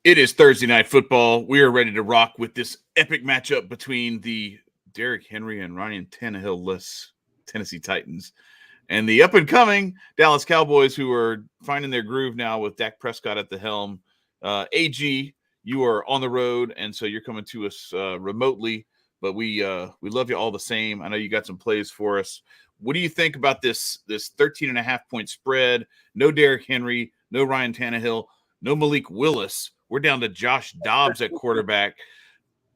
It is Thursday Night Football. We are ready to rock with this epic matchup between the Derrick Henry and Ryan Tannehill-less Tennessee Titans and the up-and-coming Dallas Cowboys, who are finding their groove now with Dak Prescott at the helm. AG, you are on the road, and so you're coming to us remotely, but we love you all the same. I know you got some plays for us. What do you think about this 13.5-point spread? No Derrick Henry, no Ryan Tannehill, no Malik Willis. We're down to Josh Dobbs at quarterback.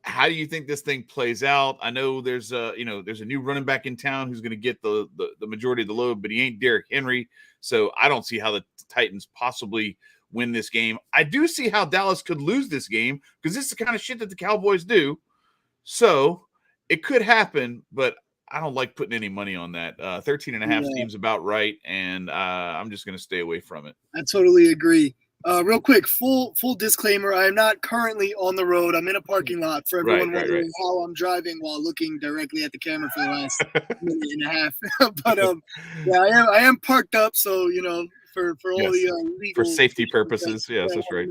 How do you think this thing plays out? I know there's a new running back in town who's going to get the majority of the load, but he ain't Derrick Henry. So I don't see how the Titans possibly win this game. I do see how Dallas could lose this game because this is the kind of shit that the Cowboys do. So it could happen, but I don't like putting any money on that. 13.5 seems about right, and I'm just going to stay away from it. I totally agree. Real quick, full disclaimer. I am not currently on the road. I'm in a parking lot for everyone wondering how I'm driving while looking directly at the camera for the last minute and a half. But I am parked up. So, for all the legal. For safety purposes. Yes, that's right.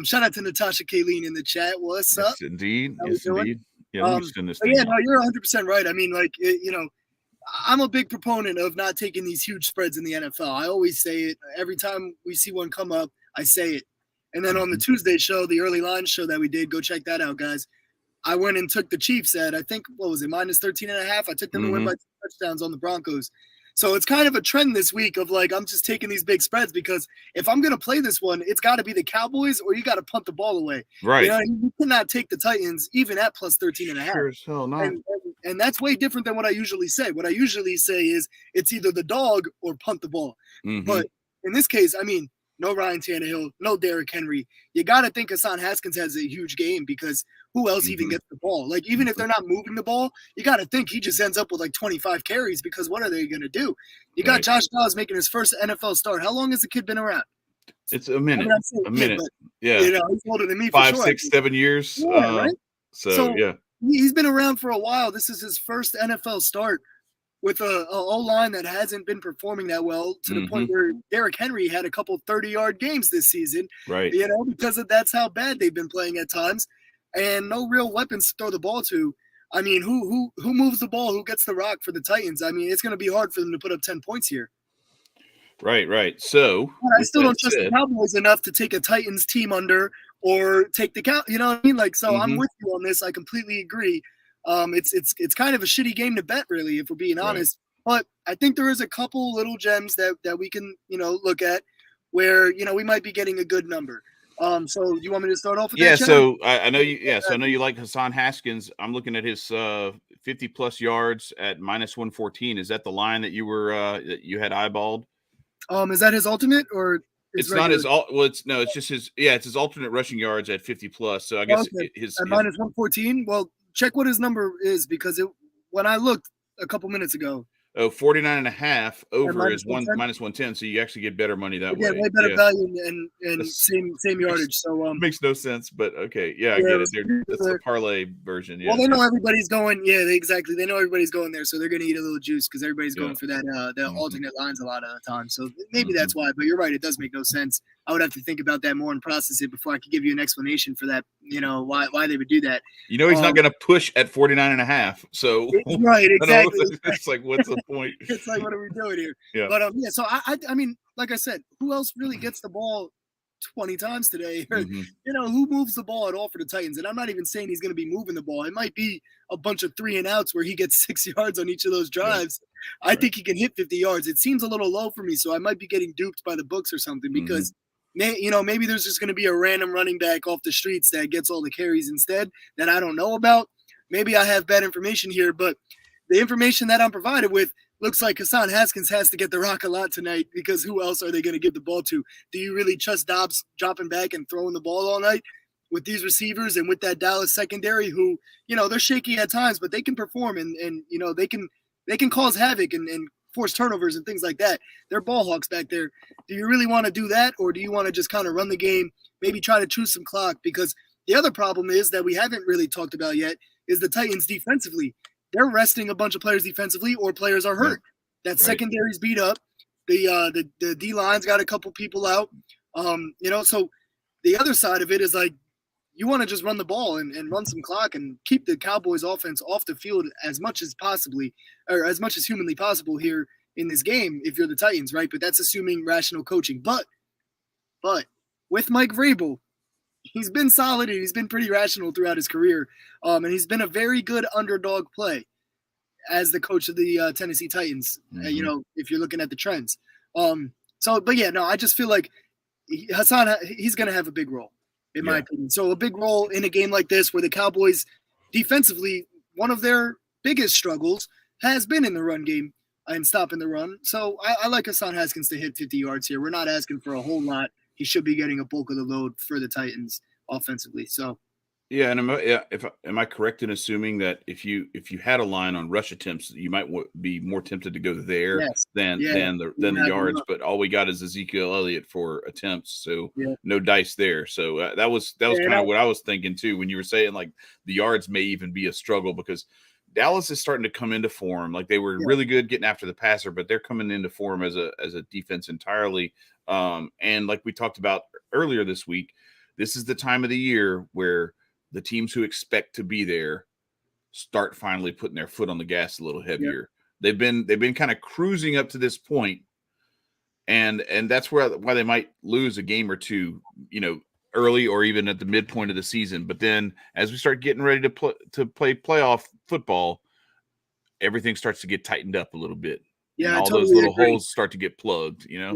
Shout out to Natasha Kayleen in the chat. What's up? Yes, indeed. Yeah, no, you're 100% right. I mean, I'm a big proponent of not taking these huge spreads in the NFL. I always say it. Every time we see one come up, I say it. And then on the Tuesday show, the early line show that we did, go check that out, guys. I went and took the Chiefs at, I think, what was it, minus 13.5? I took them to win by 2 touchdowns on the Broncos. So it's kind of a trend this week of I'm just taking these big spreads because if I'm going to play this one, it's got to be the Cowboys or you got to punt the ball away. Right. You cannot take the Titans even at plus 13.5. Sure as hell not. And that's way different than what I usually say. What I usually say is it's either the dog or punt the ball. But in this case, I mean, no Ryan Tannehill, no Derrick Henry. You got to think Hassan Haskins has a huge game because who else even gets the ball? Even if they're not moving the ball, you got to think he just ends up with 25 carries because what are they going to do? You got Josh Dobbs making his first NFL start. How long has the kid been around? It's a minute. A minute. Yeah. He's older than me for 5, 6, 7 years. Yeah, right? So, yeah. He's been around for a while. This is his first NFL start with a O-line that hasn't been performing that well to the point where Derrick Henry had a couple 30-yard games this season. Right. Because that's how bad they've been playing at times. And no real weapons to throw the ball to. I mean, who moves the ball? Who gets the rock for the Titans? I mean, it's going to be hard for them to put up 10 points here. Right. So I still don't trust the Cowboys enough to take a Titans team under or take the count. You know what I mean? So I'm with you on this. I completely agree. It's kind of a shitty game to bet, really, if we're being honest. But I think there is a couple little gems that we can, look at where, we might be getting a good number. So do you want me to start off with that? So I know you. Yeah, so I know you like Hassan Haskins. I'm looking at his 50+ yards at minus 114. Is that the line that you were that you had eyeballed? Is that his ultimate or? It's regular? Not his it's just his. Yeah, it's his alternate rushing yards at 50+. So I guess his minus 114. Well, check what his number is because when I looked a couple minutes ago. 49.5 over is minus 110, so you actually get better money that way. Way better value and same yardage. So makes no sense, but okay, I get it. That's the parlay version. Yeah. Well, they know everybody's going. Yeah, exactly. They know everybody's going there, so they're going to eat a little juice because everybody's going for that alternate lines a lot of the time. So maybe that's why. But you're right; it does make no sense. I would have to think about that more and process it before I could give you an explanation for that. Why they would do that. He's not going to push at 49.5. So right, exactly. It's what's the point? It's what are we doing here? Yeah. But so I mean, like I said, who else really gets the ball 20 times today? Who moves the ball at all for the Titans? And I'm not even saying he's going to be moving the ball. It might be a bunch of 3 and outs where he gets 6 yards on each of those drives. I think he can hit 50 yards. It seems a little low for me, so I might be getting duped by the books or something because. Maybe there's just going to be a random running back off the streets that gets all the carries instead that I don't know about. Maybe I have bad information here, but the information that I'm provided with looks like Hassan Haskins has to get the rock a lot tonight because who else are they going to give the ball to? Do you really trust Dobbs dropping back and throwing the ball all night with these receivers and with that Dallas secondary who, they're shaky at times, but they can perform and they can cause havoc and force turnovers and things like that. They're ball hawks back there. Do you really want to do that, or do you want to just kind of run the game, maybe try to chew some clock? Because the other problem is that we haven't really talked about yet is the Titans defensively. They're resting a bunch of players defensively, or players are hurt. That secondary's beat up. The D-line's got a couple people out. So the other side of it is like you want to just run the ball and run some clock and keep the Cowboys offense off the field as much as possibly, or as much as humanly possible here in this game if you're the Titans, right? But that's assuming rational coaching. But with Mike Vrabel, he's been solid and he's been pretty rational throughout his career. And he's been a very good underdog play as the coach of the Tennessee Titans, if you're looking at the trends. But yeah, no, I just feel like Hassan, he's going to have a big role, in my opinion. So a big role in a game like this where the Cowboys defensively, one of their biggest struggles has been in the run game and stopping the run. So I like Hassan Haskins to hit 50 yards here. We're not asking for a whole lot. He should be getting a bulk of the load for the Titans offensively. So yeah, and am I correct in assuming that if you had a line on rush attempts, you might be more tempted to go there than the yards? But all we got is Ezekiel Elliott for attempts, so no dice there. So that was kind of what I was thinking too when you were saying like the yards may even be a struggle because Dallas is starting to come into form. Like they were really good getting after the passer, but they're coming into form as a defense entirely. And like we talked about earlier this week, this is the time of the year where the teams who expect to be there start finally putting their foot on the gas a little heavier. They've been kind of cruising up to this point, and that's why they might lose a game or two, early or even at the midpoint of the season. But then as we start getting ready to play playoff football, everything starts to get tightened up a little bit. Yeah, and all totally those little agree. holes start to get plugged. Yeah,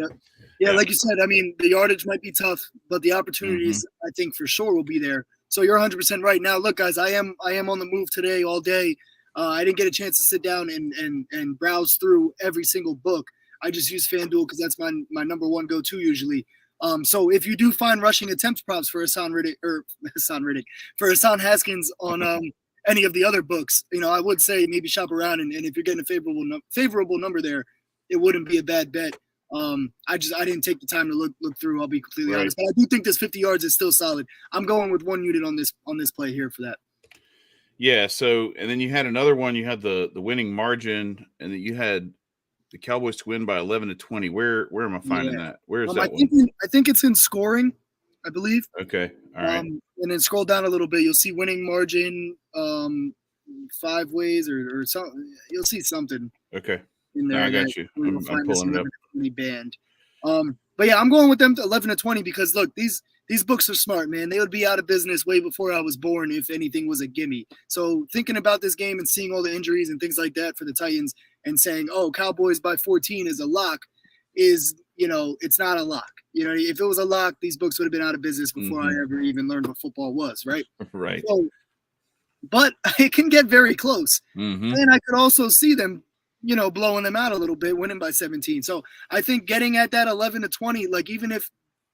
like you said, I mean, the yardage might be tough, but the opportunities, I think, for sure will be there. So you're 100% right. Now, look, guys, I am on the move today all day. I didn't get a chance to sit down and browse through every single book. I just use FanDuel because that's my number one go-to usually. So if you do find rushing attempts props for Hassan Haskins on any of the other books, I would say maybe shop around, and if you're getting a favorable number there, it wouldn't be a bad bet. I didn't take the time to look through. I'll be completely honest, but I do think this 50 yards is still solid. I'm going with 1 unit on this play here for that. Yeah. So, and then you had another one. You had the winning margin, and then you had the Cowboys to win by 11-20. Where am I finding that? Where is that one? I think it's in scoring, I believe. Okay. All right. And then scroll down a little bit. You'll see winning margin 5 ways or something. You'll see something. Okay. In there, I got you. I'm pulling it up. Band. But yeah, I'm going with them to 11-20 because look, these books are smart, man. They would be out of business way before I was born if anything was a gimme. So thinking about this game and seeing all the injuries and things like that for the Titans and saying, oh, Cowboys by 14 is a lock is, it's not a lock. If it was a lock, these books would have been out of business before I ever even learned what football was, right? Right. So, but it can get very close. And I could also see them blowing them out a little bit, winning by 17. So I think getting at that 11-20, like even if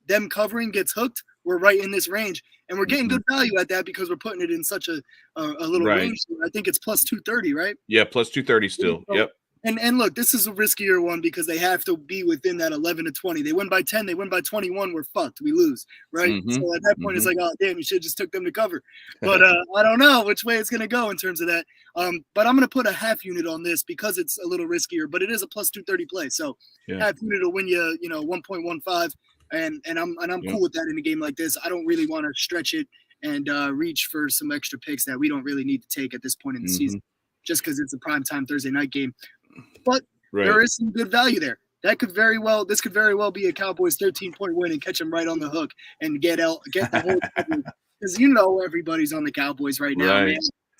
them covering gets hooked, we're right in this range. And we're getting good value at that because we're putting it in such a little range. I think it's plus 230, right? Yeah, plus 230 still. So, yep. And look, this is a riskier one because they have to be within that 11-20. They win by 10, they win by 21, we're fucked. We lose, right? So at that point, it's like, oh, damn, you should have just took them to cover. But I don't know which way it's going to go in terms of that. But I'm going to put a half unit on this because it's a little riskier, but it is a plus 230 play. So half unit will win you, 1.15. And I'm cool with that in a game like this. I don't really want to stretch it and reach for some extra picks that we don't really need to take at this point in the season, just because it's a primetime Thursday night game. But there is some good value there. This could very well be a Cowboys 13-point win and catch them right on the hook and get the whole because everybody's on the Cowboys right now, man.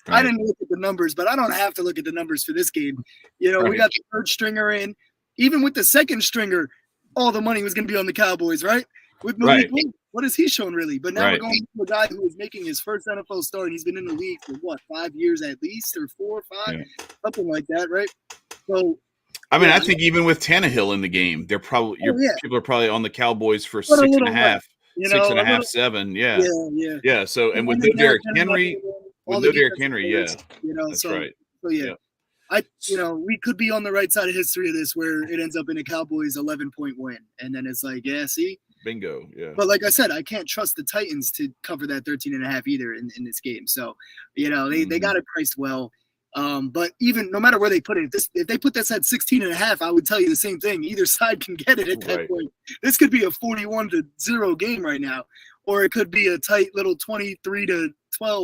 I didn't look at the numbers, but I don't have to look at the numbers for this game. We got the third stringer in. Even with the second stringer, all the money was going to be on the Cowboys, right? With Malik Willis, what has he shown really? But now we're going to a guy who is making his first NFL start, and he's been in the league for 5 years at least, or 4 or 5, something like that, right? So, I mean, I think even with Tannehill in the game, they're probably people are probably on the Cowboys for 6.5, 6.5, 7. Yeah. So, and with no Derrick Henry, that's right. So we could be on the right side of history of this, where it ends up in a Cowboys 11-point win, and then it's like, see, bingo, yeah. But like I said, I can't trust the Titans to cover that 13.5 either in this game. So, they got it priced well. But even no matter where they put it, if they put this at 16.5, I would tell you the same thing. Either side can get it at that point. This could be a 41-0 game right now, or it could be a tight little 23-12.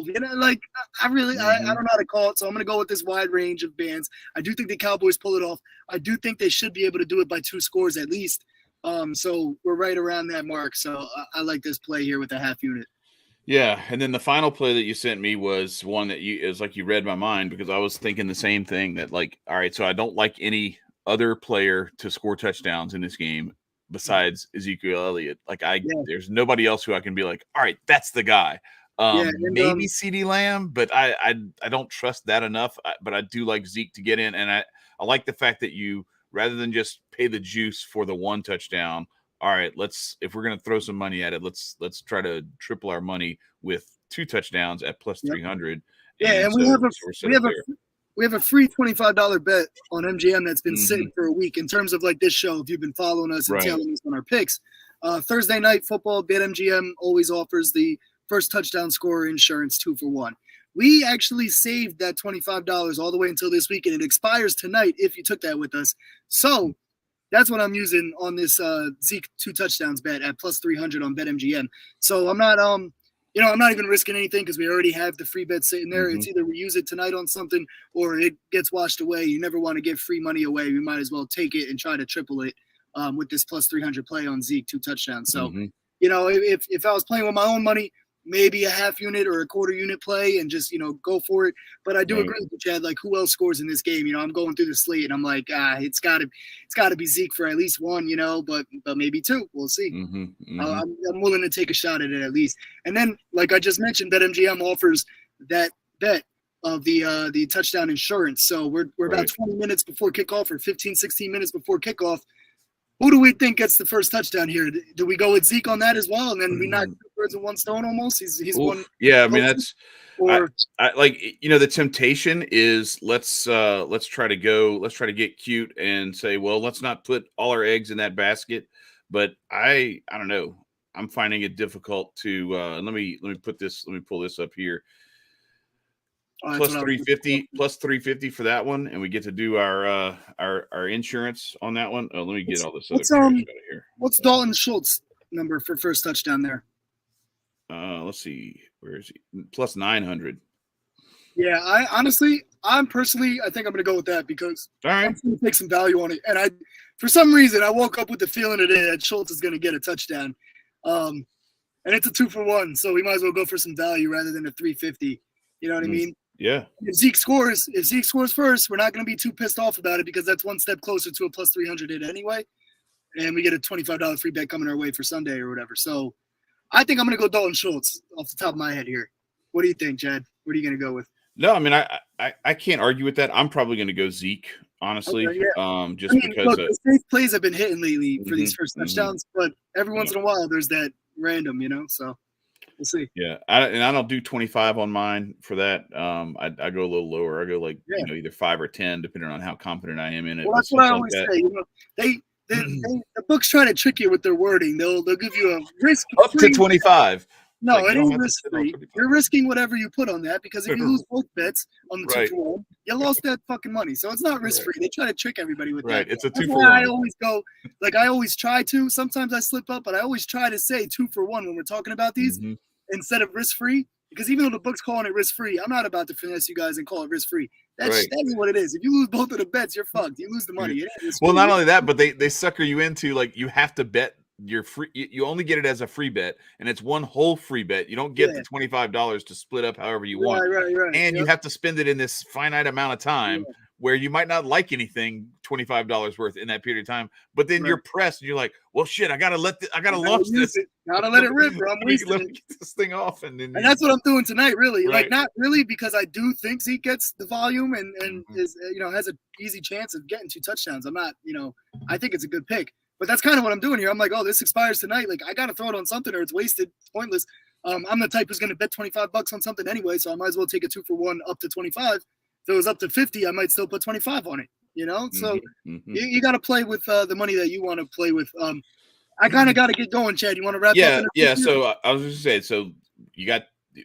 You know, like I don't know how to call it. So I'm going to go with this wide range of bands. I do think the Cowboys pull it off. I do think they should be able to do it by 2 scores at least. So we're right around that mark. So I like this play here with a half unit. Yeah, and then the final play that you sent me was one that is like you read my mind, because I was thinking the same thing, that like, all right, so I don't like any other player to score touchdowns in this game besides Ezekiel Elliott. Like there's nobody else who I can be like, all right, that's the guy. Maybe CeeDee Lamb, but I don't trust that enough. But I do like Zeke to get in, and I like the fact that you, rather than just pay the juice for the 1 touchdown, all right, if we're going to throw some money at it, let's try to triple our money with 2 touchdowns at plus 300. Yeah, and we have a free $25 bet on MGM that's been sitting for a week in terms of like this show. If you've been following us and tailing us on our picks, Thursday night football, BetMGM always offers the first touchdown scorer insurance 2 for 1. We actually saved that $25 all the way until this week, and it expires tonight if you took that with us. So that's what I'm using on this Zeke 2 touchdowns bet at plus 300 on BetMGM. So I'm not I'm not even risking anything because we already have the free bet sitting there. It's either we use it tonight on something or it gets washed away. You never want to give free money away. We might as well take it and try to triple it with this plus 300 play on Zeke 2 touchdowns. So, if I was playing with my own money, maybe a half unit or a quarter unit play and just, go for it. But I do agree with you, Chad. Like, who else scores in this game? I'm going through the slate and I'm like, it's gotta be Zeke for at least 1, but maybe 2. We'll see. I'm willing to take a shot at it at least. And then, like I just mentioned, BetMGM offers that bet of the touchdown insurance. So we're about 20 minutes before kickoff, or 15, 16 minutes before kickoff. Who do we think gets the first touchdown here? Do we go with Zeke on that as well, and then we knock 2 birds with 1 stone almost? He's one. Yeah, I mean that's. Or I like the temptation is let's try to get cute and say, well, let's not put all our eggs in that basket. But I don't know. I'm finding it difficult to. Let me pull this up here. Plus 350 for that one, and we get to do our insurance on that one. Oh, let me get all this other out of here. What's Dalton Schultz number for first touchdown there? Let's see, where is he? Plus 900. Yeah, I think I'm going to go with that because I'm going to take some value on it. And for some reason, I woke up with the feeling today that Schultz is going to get a touchdown, and it's a 2 for 1, so we might as well go for some value rather than a 350. You know what I mean? Yeah. If Zeke scores first, we're not going to be too pissed off about it because that's 1 step closer to a plus 300 hit anyway. And we get a $25 free bet coming our way for Sunday or whatever. So I think I'm going to go Dalton Schultz off the top of my head here. What do you think, Chad? What are you going to go with? No, I mean, I can't argue with that. I'm probably going to go Zeke, honestly. Okay, yeah. Because the safe plays have been hitting lately for these first touchdowns, but every once in a while there's that random, so. We'll see. Yeah, I don't do 25 on mine for that. I go a little lower. I go like either 5 or 10, depending on how confident I am in it. Well, that's what I always say. The books try to trick you with their wording. They'll give you a risk up to 25. No, it ain't risk free. You're risking whatever you put on that because if you lose both bets on the 2 for 1, you lost that fucking money. So it's not risk free. They try to trick everybody with that. Right, it's a 2 for 1. I always go I always try to. Sometimes I slip up, but I always try to say 2 for 1 when we're talking about these. Instead of risk-free, because even though the book's calling it risk-free, I'm not about to finesse you guys and call it risk-free. That's what it is. If you lose both of the bets, you're fucked. You lose the money. Well, not only that, but they sucker you into, like, you have to bet your free. You only get it as a free bet, and it's 1 whole free bet. You don't get the $25 to split up however you want. Right. And you have to spend it in this finite amount of time where you might not like anything $25 worth in that period of time, but then you're pressed and you're like, well, shit, I gotta launch this. Gotta let it rip, bro. I'm wasting let me get this thing off. And that's what I'm doing tonight, really. Like, not really, because I do think Zeke gets the volume and is, has an easy chance of getting 2 touchdowns. I'm not, I think it's a good pick. But that's kind of what I'm doing here. I'm like, oh, this expires tonight. Like, I got to throw it on something or it's wasted. It's pointless. I'm the type who's going to bet $25 on something anyway, so I might as well take a 2 for 1 up to 25. If it was up to 50, I might still put 25 on it, So you got to play with the money that you want to play with. I kind of got to get going, Chad. You want to wrap up? Yeah. So I was just saying, so you got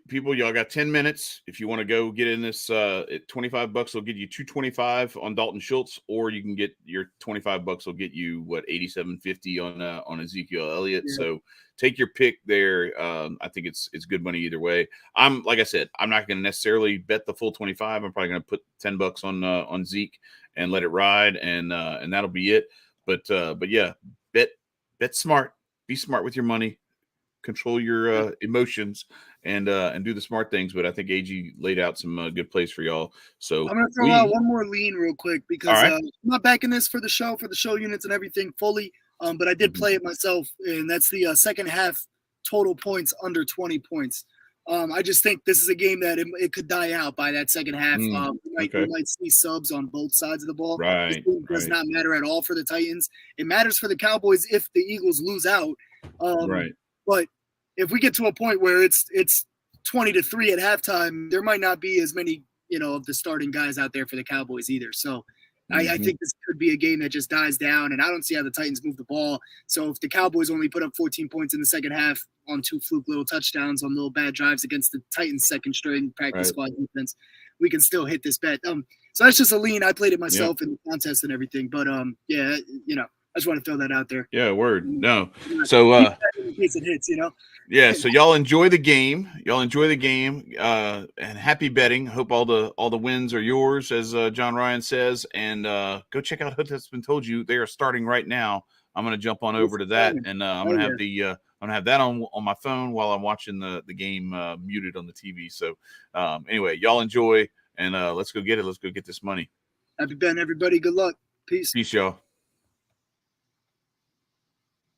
people, y'all got 10 minutes. If you want to go get in this, at $25, will get you 225 on Dalton Schultz, or you can get your $25 will get you what 87.50 on Ezekiel Elliott. Yeah. So take your pick there. I think it's good money either way. Like I said, I'm not going to necessarily bet the full 25. I'm probably going to put $10 on Zeke and let it ride, and that'll be it. But yeah, bet smart. Be smart with your money. Control your emotions and do the smart things. But I think AG laid out some good plays for y'all. So I'm gonna throw out one more lean real quick because right. I'm not backing this for the show units and everything fully. But I did play it myself, and that's the second half total points under 20 points. I just think this is a game that it could die out by that second half. We might see subs on both sides of the ball. Right, this game does not matter at all for the Titans. It matters for the Cowboys if the Eagles lose out. Right. But if we get to a point where it's 20-3 at halftime, there might not be as many, of the starting guys out there for the Cowboys either. So I think this could be a game that just dies down, and I don't see how the Titans move the ball. So if the Cowboys only put up 14 points in the second half on 2 fluke little touchdowns on little bad drives against the Titans' second string practice squad defense, we can still hit this bet. So that's just a lean. I played it myself in the contest and everything, but yeah, I just want to throw that out there. Yeah, word. No. So in case it hits, Yeah, so y'all enjoy the game. And happy betting. Hope all the wins are yours, as John Ryan says. And go check out Hood That's Been Told You. They are starting right now. I'm gonna jump on over to that, and I'm gonna have I'm gonna have that on my phone while I'm watching the game muted on the TV. So anyway, y'all enjoy, and let's go get it. Let's go get this money. Happy betting, everybody. Good luck. Peace. Peace, y'all.